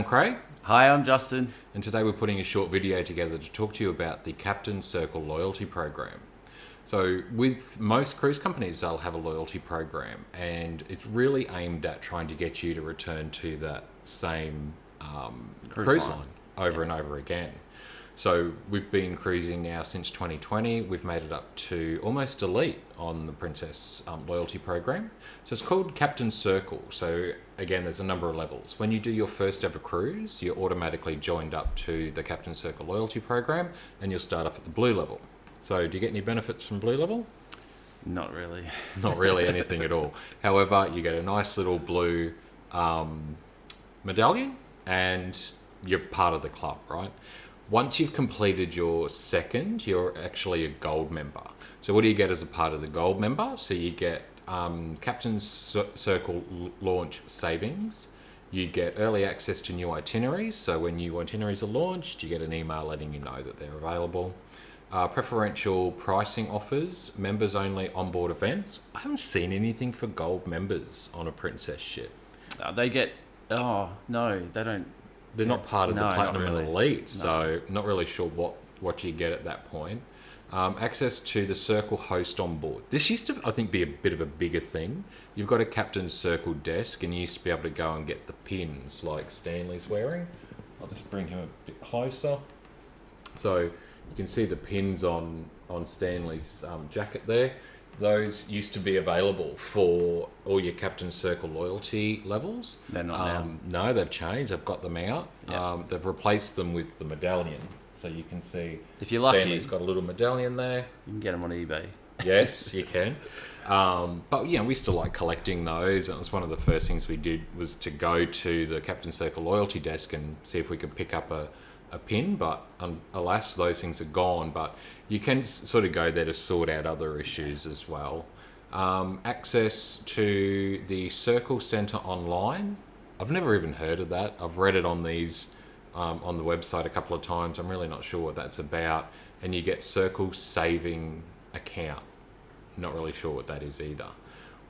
I'm Craig. Hi, I'm Justin. And today we're putting a short video together to talk to you about the Captain Circle loyalty program. So with most cruise companies, they'll have a loyalty program, and it's really aimed at trying to get you to return to that same cruise line over and over again. So we've been cruising now since 2020. We've made it up to almost elite on the Princess loyalty program. So it's called Captain Circle. So again, there's a number of levels. When you do your first ever cruise, you're automatically joined up to the Captain Circle loyalty program, and you'll start off at the blue level. So do you get any benefits from blue level? Not really. Not really anything at all. However, you get a nice little blue medallion, and you're part of the club, right? Once you've completed your second, you're actually a gold member. So what do you get as a part of the gold member? So you get Captain's Circle launch savings. You get early access to new itineraries. So when new itineraries are launched, you get an email letting you know that they're available. Preferential pricing offers, members only onboard events. I haven't seen anything for gold members on a Princess ship. They get... Oh, no, they don't... They're not part of the Platinum really. and Elite, so not really sure what you get at that point. Access to the Circle host on board. This used to, I think, be a bit of a bigger thing. You've got a Captain's Circle desk, and you used to be able to go and get the pins like Stanley's wearing. I'll just bring him a bit closer. So you can see the pins on Stanley's jacket there. Those used to be available for all your Captain Circle loyalty levels. They're not now. No, they've changed. They've got them out. Yep. They've replaced them with the medallion. So you can see If you're Stanley's lucky, got a little medallion there. you can get them on eBay. Yes, you can. But yeah, we still like collecting those. And it was one of the first things we did was to go to the Captain Circle loyalty desk and see if we could pick up a pin, but alas, those things are gone. But you can sort of go there to sort out other issues as well. Access to the Circle Centre online. I've never even heard of that. I've read it on these on the website a couple of times. I'm really not sure what that's about. And you get Circle Saving Account. Not really sure what that is either.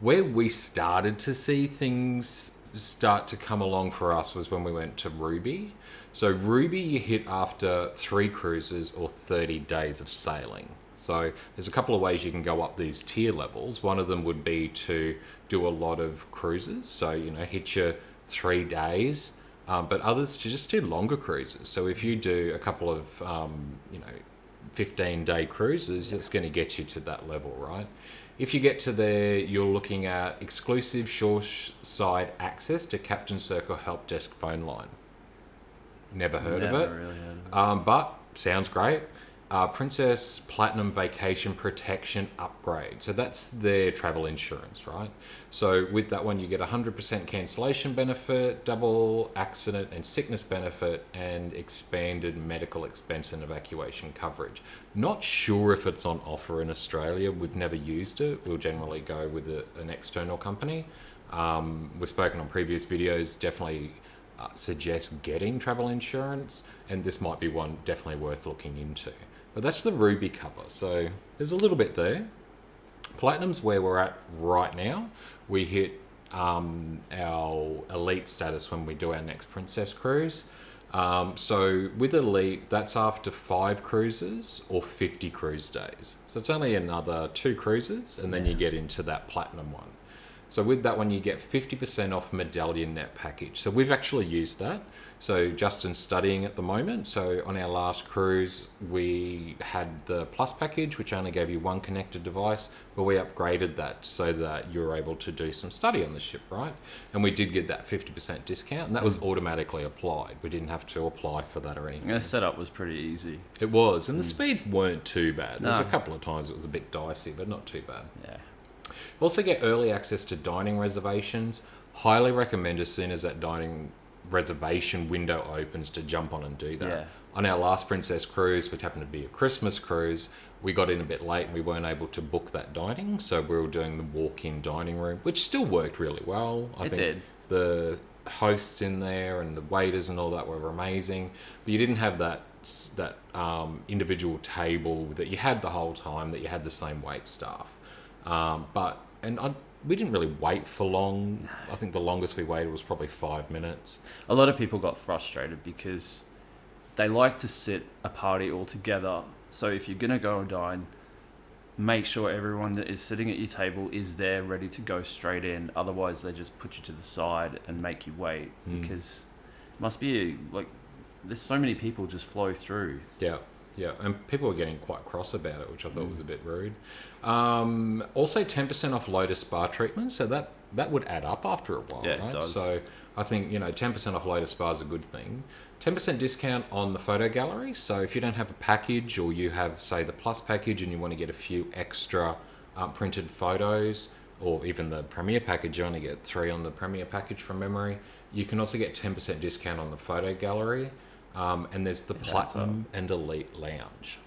Where we started to see things start to come along for us was when we went to Ruby. So Ruby you hit after 3 cruises or 30 days of sailing. So there's a couple of ways you can go up these tier levels. One of them would be to do a lot of cruises. So, hit your 3 days, but others to just do longer cruises. So if you do a couple of, 15-day cruises, it's going to get you to that level, right? If you get to there, you're looking at exclusive shoreside access to Captain Circle Help Desk phone line. Never heard of it. Really heard of it. But sounds great. Princess Platinum Vacation Protection Upgrade. So that's their travel insurance, right? So with that one, you get 100% cancellation benefit, double accident and sickness benefit, and expanded medical expense and evacuation coverage. Not sure if it's on offer in Australia. We've never used it. We'll generally go with an external company. We've spoken on previous videos, definitely suggest getting travel insurance, and this might be one definitely worth looking into. But that's the Ruby cover, so there's a little bit there. Platinum's where we're at right now. We hit our elite status when we do our next Princess cruise. So with elite, that's after 5 cruises or 50 cruise days. So it's only another 2 cruises, and then you get into that platinum one. So with that one, you get 50% off medallion net package. So we've actually used that. So Justin's studying at the moment. So on our last cruise, we had the plus package, which only gave you 1 connected device, but we upgraded that so that you were able to do some study on the ship, right? And we did get that 50% discount, and that was automatically applied. We didn't have to apply for that or anything. The setup was pretty easy. It was, and the speeds weren't too bad. There's No. a couple of times it was a bit dicey, but not too bad. Yeah. Also get early access to dining reservations. Highly recommend as soon as that dining reservation window opens to jump on and do that. Yeah. On our last Princess cruise, which happened to be a Christmas cruise, we got in a bit late and we weren't able to book that dining, so we were doing the walk-in dining room, which still worked really well. I think did. The hosts in there and the waiters and all that were amazing, but you didn't have that individual table that you had the whole time, that you had the same wait staff. we didn't really wait for long. I think the longest we waited was probably 5 minutes. A lot of people got frustrated because they like to sit a party all together. So if you're going to go and dine, make sure everyone that is sitting at your table is there ready to go straight in. Otherwise, they just put you to the side and make you wait because it must be like there's so many people just flow through. Yeah. Yeah, and people were getting quite cross about it, which I thought was a bit rude. Also, 10% off Lotus Spa treatment, so that would add up after a while, Yeah, it right? does. So I think 10% off Lotus Spa is a good thing. 10% discount on the photo gallery. So if you don't have a package, or you have, say, the Plus package, and you want to get a few extra printed photos, or even the Premier package, you only get 3 on the Premier package from memory. You can also get 10% discount on the photo gallery. And there's the Platinum and Elite Lounge.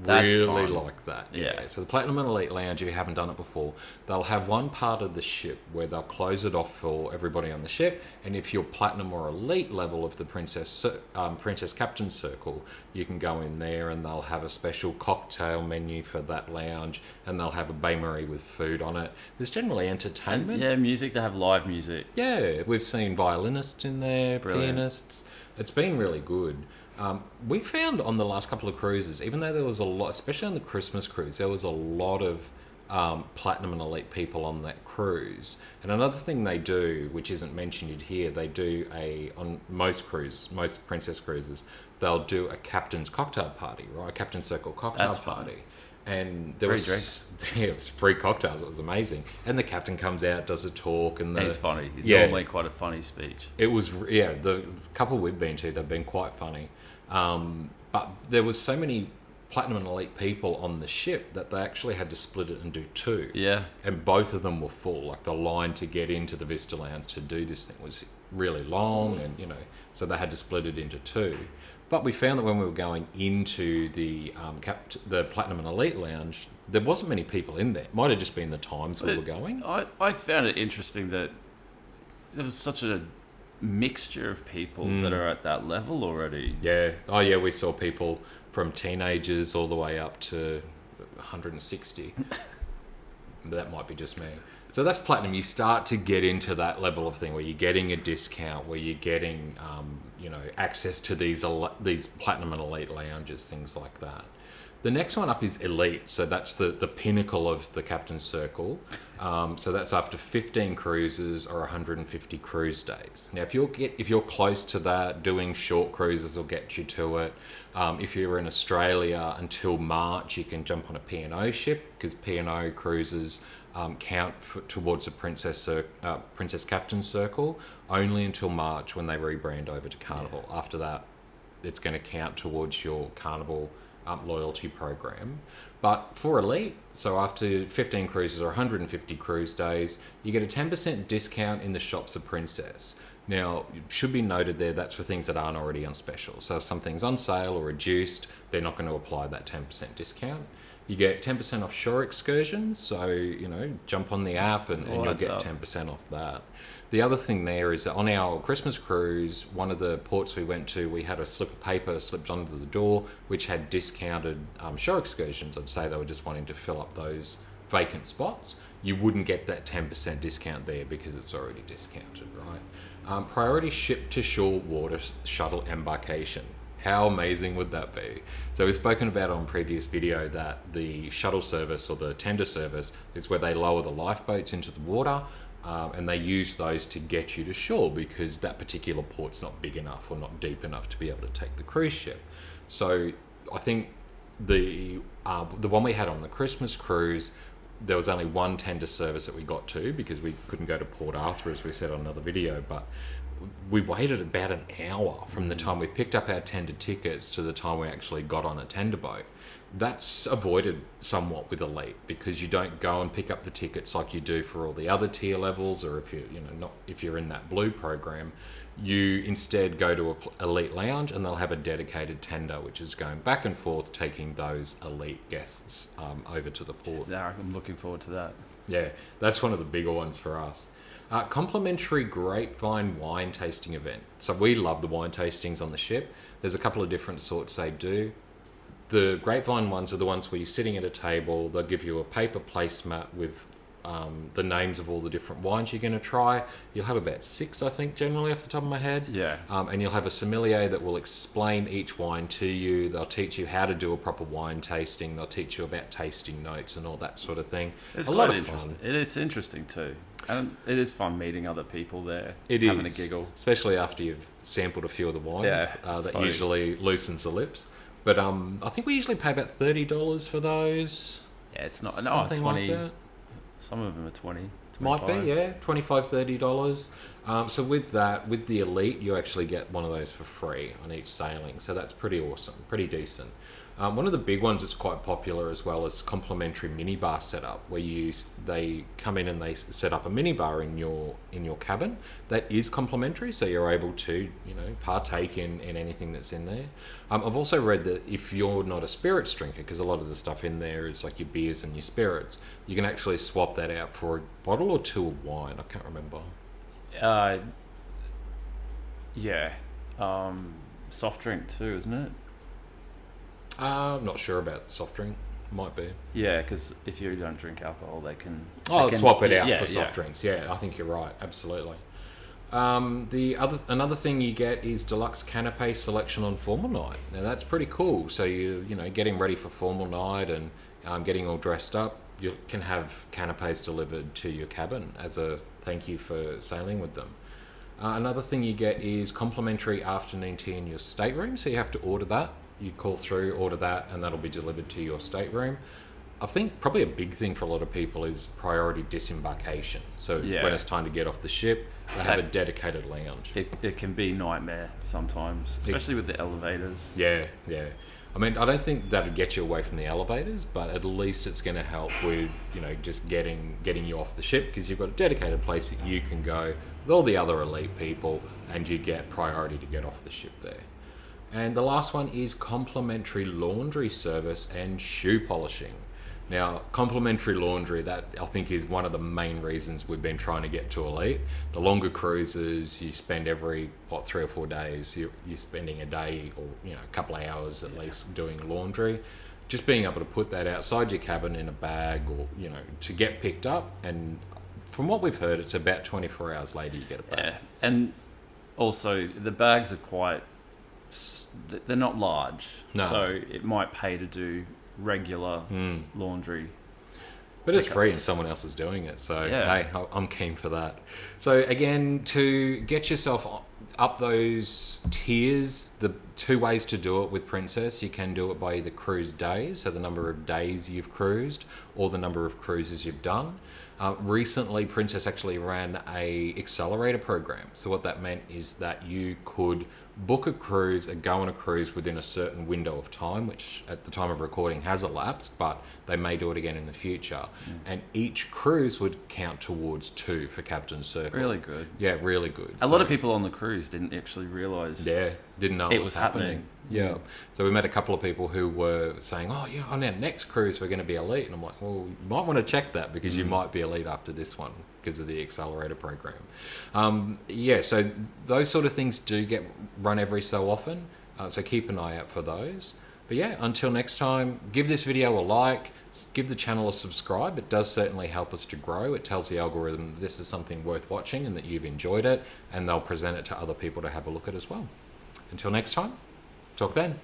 That's really fun. like that. Yeah. So the Platinum and Elite Lounge, if you haven't done it before, they'll have one part of the ship where they'll close it off for everybody on the ship. And if you're Platinum or Elite level of the Princess Captain Circle, you can go in there and they'll have a special cocktail menu for that lounge, and they'll have a Bain Marie with food on it. There's generally entertainment. Yeah, music. They have live music. Yeah, we've seen violinists in there, Brilliant. pianists. It's been really good. We found on the last couple of cruises, even though there was a lot, especially on the Christmas cruise, there was a lot of Platinum and Elite people on that cruise. And another thing they do, which isn't mentioned here, they do on most Princess cruises, they'll do a captain's cocktail party, right? A Captain's Circle cocktail That's fun. party. And there Free was drinks. Yeah, it was free cocktails. It was amazing. And the captain comes out, does a talk, and He's funny. He's Yeah. normally quite a funny speech. It was, the couple we've been to, they've been quite funny. But there was so many Platinum and Elite people on the ship that they actually had to split it and do 2. Yeah. And both of them were full. Like, the line to get into the Vista Lounge to do this thing was really long, and, so they had to split it into 2. But we found that when we were going into the Platinum and Elite Lounge, there wasn't many people in there. It might have just been the times we were going. I found it interesting that there was such a mixture of people that are at that level already. Yeah. Oh, yeah, we saw people from teenagers all the way up to 160. That might be just me. So that's Platinum. You start to get into that level of thing where you're getting a discount, where you're getting, access to these Platinum and Elite lounges, things like that. The next one up is Elite. So that's the pinnacle of the Captain's Circle. So that's after 15 cruises or 150 cruise days. Now, if you're close to that, doing short cruises will get you to it. If you're in Australia until March, you can jump on a P&O ship, because P&O cruises count towards the Princess Captain's Circle only until March, when they rebrand over to Carnival. Yeah. After that, it's going to count towards your Carnival loyalty program. But for Elite, so after 15 cruises or 150 cruise days, you get a 10% discount in the shops of Princess. Now, it should be noted there, that's for things that aren't already on special. So if something's on sale or reduced, they're not going to apply that 10% discount. You get 10% off shore excursions, so, jump on the app and you'll get 10% off that. The other thing there is that on our Christmas cruise, one of the ports we went to, we had a slip of paper slipped under the door, which had discounted shore excursions. I'd say they were just wanting to fill up those vacant spots. You wouldn't get that 10% discount there because it's already discounted, right? Priority ship-to-shore water shuttle embarkation. How amazing would that be? So we've spoken about on previous video that the shuttle service, or the tender service, is where they lower the lifeboats into the water, and they use those to get you to shore, because that particular port's not big enough or not deep enough to be able to take the cruise ship. So I think the one we had on the Christmas cruise, there was only one tender service that we got to, because we couldn't go to Port Arthur, as we said on another video, but we waited about an hour from the time we picked up our tender tickets to the time we actually got on a tender boat. That's avoided somewhat with Elite, because you don't go and pick up the tickets like you do for all the other tier levels, or if you're in that blue program, you instead go to a Elite Lounge, and they'll have a dedicated tender which is going back and forth taking those Elite guests over to the port. Yeah, I'm looking forward to that. Yeah, that's one of the bigger ones for us. Complimentary grapevine wine tasting event. So we love the wine tastings on the ship. There's a couple of different sorts they do. The grapevine ones are the ones where you're sitting at a table. They'll give you a paper placemat with the names of all the different wines you're going to try. You'll have about 6, I think, generally off the top of my head. Yeah. And you'll have a sommelier that will explain each wine to you. They'll teach you how to do a proper wine tasting. They'll teach you about tasting notes and all that sort of thing. It's a quite lot of interesting. fun. It's interesting too. And it is fun meeting other people there, It having is, a giggle. especially after you've sampled a few of the wines. Yeah, it's that funny. usually loosens the lips. But I think we usually pay about $30 for those. Yeah, it's not. No, Something 20. like that. Some of them are 20. Might 25. be, yeah, $25, $30. So with that, with the Elite, you actually get one of those for free on each sailing. So that's pretty awesome, pretty decent. One of the big ones that's quite popular as well is complimentary minibar setup, where they come in and they set up a minibar in your cabin that is complimentary, so you're able to partake in anything that's in there. I've also read that if you're not a spirits drinker, because a lot of the stuff in there is like your beers and your spirits, you can actually swap that out for a bottle or 2 of wine. I can't remember. Yeah. Soft drink too, isn't it? I'm not sure about the soft drink. Might be. Yeah, because if you don't drink alcohol, they can. Oh, they can, swap it out yeah, for soft yeah. drinks. Yeah, I think you're right. Absolutely. Another thing you get is deluxe canapé selection on formal night. Now that's pretty cool. So you getting ready for formal night and getting all dressed up. You can have canapés delivered to your cabin as a thank you for sailing with them. Another thing you get is complimentary afternoon tea in your stateroom. So you have to order that. You call through, order that, and that'll be delivered to your stateroom. I think probably a big thing for a lot of people is priority disembarkation. So Yeah. when it's time to get off the ship, they have a dedicated lounge. It can be nightmare sometimes, especially with the elevators. Yeah. I mean, I don't think that'd get you away from the elevators, but at least it's going to help with, just getting you off the ship, because you've got a dedicated place that you can go with all the other elite people, and you get priority to get off the ship there. And the last one is complimentary laundry service and shoe polishing. Now, complimentary laundry, that I think is one of the main reasons we've been trying to get to Elite. The longer cruises, you spend every 3 or 4 days, you're spending a day or a couple of hours at least doing laundry. Just being able to put that outside your cabin in a bag, or to get picked up, and from what we've heard, it's about 24 hours later you get it back. Yeah, and also the bags are they're not large, No. so it might pay to do regular laundry. But it's free and pickups. someone else is doing it. So, Yeah. hey, I'm keen for that. So, again, to get yourself up those tiers, the 2 ways to do it with Princess, you can do it by either cruise days, so the number of days you've cruised, or the number of cruises you've done. Recently, Princess actually ran a accelerator program. So what that meant is that you could book a cruise and go on a cruise within a certain window of time, which at the time of recording has elapsed, but they may do it again in the future. And each cruise would count towards 2 for Captain's Circle. Really good. Yeah, really good. A lot of people on the cruise didn't actually realise. Yeah, didn't know It it was was happening. Yeah. So we met a couple of people who were saying, oh, on our next cruise we're going to be elite. And I'm like, well, you might want to check that, because you might be elite after this one because of the accelerator program. So those sort of things do get run every so often. So keep an eye out for those. But yeah, until next time, give this video a like, give the channel a subscribe. It does certainly help us to grow. It tells the algorithm this is something worth watching and that you've enjoyed it, and they'll present it to other people to have a look at as well. Until next time, talk then.